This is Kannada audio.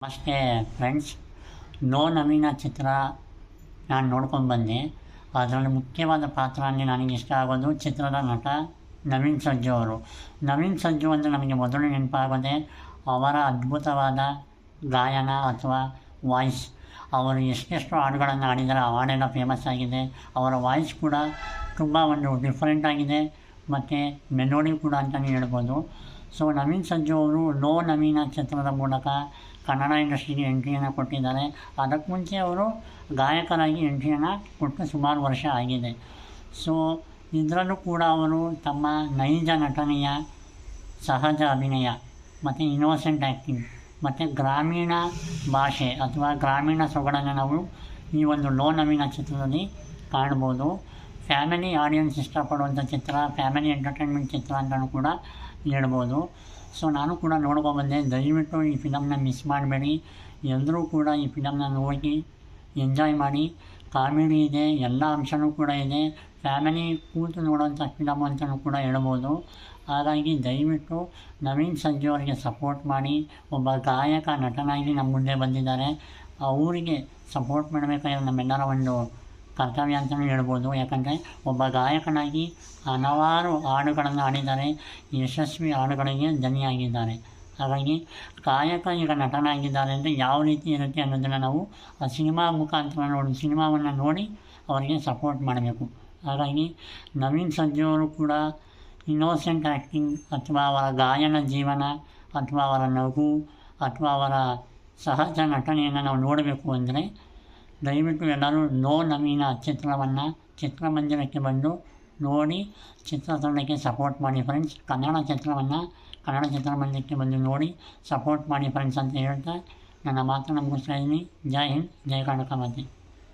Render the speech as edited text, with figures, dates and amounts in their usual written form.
ನಮಸ್ತೆ ಫ್ರೆಂಡ್ಸ್. ನೋ ನವೀನ ಚಿತ್ರ ನಾನು ನೋಡ್ಕೊಂಡು ಬಂದೆ. ಅದರಲ್ಲಿ ಮುಖ್ಯವಾದ ಪಾತ್ರ ಅಂದರೆ ನನಗೆ ಇಷ್ಟ ಆಗೋದು ಚಿತ್ರದ ನಟ ನವೀನ್ ಸಜ್ಜು ಅವರು. ನವೀನ್ ಸಜ್ಜು ಅಂದರೆ ನಮಗೆ ಮೊದಲು ನೆನಪಾಗೋದೆ ಅವರ ಅದ್ಭುತವಾದ ಗಾಯನ ಅಥವಾ ವಾಯ್ಸ್. ಅವರು ಎಷ್ಟೆಷ್ಟು ಹಾಡುಗಳನ್ನು ಹಾಡಿದ್ದಾರೆ, ಆ ಹಾಡೆಲ್ಲ ಫೇಮಸ್ ಆಗಿದೆ. ಅವರ ವಾಯ್ಸ್ ಕೂಡ ತುಂಬ ಒಂದು ಡಿಫ್ರೆಂಟ್ ಆಗಿದೆ ಮತ್ತು ಮೆಲೋಡಿ ಕೂಡ ಅಂತಲೇ ಹೇಳ್ಬೋದು. ಸೊ ನವೀನ್ ಸಜ್ಜು ಅವರು ನೋ ನವೀನ ಚಿತ್ರದ ಮೂಲಕ ಕನ್ನಡ ಇಂಡಸ್ಟ್ರಿಗೆ ಎಂಟ್ರಿಯನ್ನು ಕೊಟ್ಟಿದ್ದಾರೆ. ಅದಕ್ಕೆ ಮುಂಚೆ ಅವರು ಗಾಯಕರಾಗಿ ಎಂಟ್ರಿಯನ್ನು ಕೊಟ್ಟು ಸುಮಾರು ವರ್ಷ ಆಗಿದೆ. ಸೊ ಇದರಲ್ಲೂ ಕೂಡ ಅವರು ತಮ್ಮ ನೈಜ ನಟನೆಯ, ಸಹಜ ಅಭಿನಯ ಮತ್ತು ಇನ್ನೋಸೆಂಟ್ ಆ್ಯಕ್ಟಿಂಗ್ ಮತ್ತು ಗ್ರಾಮೀಣ ಭಾಷೆ ಅಥವಾ ಗ್ರಾಮೀಣ ಸೊಗಡನ್ನು ನಾವು ಈ ಒಂದು ನೋ ನವೀನ ಚಿತ್ರದಲ್ಲಿ ಕಾಣ್ಬೋದು. ಫ್ಯಾಮಿಲಿ ಆಡಿಯನ್ಸ್ ಇಷ್ಟಪಡುವಂಥ ಚಿತ್ರ, ಫ್ಯಾಮಿಲಿ ಎಂಟರ್ಟೈನ್ಮೆಂಟ್ ಚಿತ್ರ ಅಂತಲೂ ಕೂಡ ಹೇಳ್ಬೋದು. ಸೊ ನಾನು ಕೂಡ ನೋಡ್ಕೊಬಂದೆ. ದಯವಿಟ್ಟು ಈ ಫಿಲಮ್ನ ಮಿಸ್ ಮಾಡಬೇಡಿ. ಎಲ್ಲರೂ ಕೂಡ ಈ ಫಿಲಮ್ನ ನೋಡಿ ಎಂಜಾಯ್ ಮಾಡಿ. ಕಾಮಿಡಿ ಇದೆ, ಎಲ್ಲ ಅಂಶವೂ ಕೂಡ ಇದೆ. ಫ್ಯಾಮಿಲಿ ಕೂತು ನೋಡೋಂಥ ಫಿಲಮ್ ಅಂತಲೂ ಕೂಡ ಹೇಳ್ಬೋದು. ಹಾಗಾಗಿ ದಯವಿಟ್ಟು ನವೀನ್ ಸಜ್ಜು ಅವರಿಗೆ ಸಪೋರ್ಟ್ ಮಾಡಿ. ಒಬ್ಬ ಗಾಯಕ ನಟನಾಗಿ ನಮ್ಮ ಮುಂದೆ ಬಂದಿದ್ದಾರೆ. ಅವರಿಗೆ ಸಪೋರ್ಟ್ ಮಾಡಬೇಕಾದ್ರೆ ನಮ್ಮೆಲ್ಲರ ಒಂದು ಕರ್ತವ್ಯ ಅಂತಲೂ ಹೇಳ್ಬೋದು. ಯಾಕಂದರೆ ಒಬ್ಬ ಗಾಯಕನಾಗಿ ಹಲವಾರು ಹಾಡುಗಳನ್ನು ಹಾಡಿದ್ದಾರೆ, ಯಶಸ್ವಿ ಹಾಡುಗಳಿಗೆ ದನಿಯಾಗಿದ್ದಾರೆ. ಹಾಗಾಗಿ ಗಾಯಕ ಈಗ ನಟನಾಗಿದ್ದಾರೆ ಅಂದರೆ ಯಾವ ರೀತಿ ಇರುತ್ತೆ ಅನ್ನೋದನ್ನು ನಾವು ಆ ಸಿನಿಮಾ ಮುಖಾಂತರ ಸಿನಿಮಾವನ್ನು ನೋಡಿ ಅವರಿಗೆ ಸಪೋರ್ಟ್ ಮಾಡಬೇಕು. ಹಾಗಾಗಿ ನವೀನ್ ಸಜ್ಜು ಅವರು ಕೂಡ ಇನ್ನೋಸೆಂಟ್ ಆ್ಯಕ್ಟಿಂಗ್ ಅಥವಾ ಅವರ ಗಾಯನ ಜೀವನ ಅಥವಾ ಅವರ ನಗು ಅಥವಾ ಅವರ ಸಹಜ ನಟನೆಯನ್ನು ನಾವು ನೋಡಬೇಕು ಅಂದರೆ ದಯವಿಟ್ಟು ಎಲ್ಲರೂ ನೋ ನವೀನ ಚಿತ್ರವನ್ನು ಚಿತ್ರಮಂದಿರಕ್ಕೆ ಬಂದು ನೋಡಿ ಚಿತ್ರತಂಡಕ್ಕೆ ಸಪೋರ್ಟ್ ಮಾಡಿ ಫ್ರೆಂಡ್ಸ್. ಕನ್ನಡ ಚಿತ್ರಮಂದಿರಕ್ಕೆ ಬಂದು ನೋಡಿ ಸಪೋರ್ಟ್ ಮಾಡಿ ಫ್ರೆಂಡ್ಸ್ ಅಂತ ಹೇಳ್ತಾ ನನ್ನ ಮಾತನ್ನು ಮುಗಿಸ್ತಾ ಇದ್ದೀನಿ. ಜೈ ಹಿಂದ್, ಜೈ ಕರ್ನಾಟಕ ಮಾತೆ.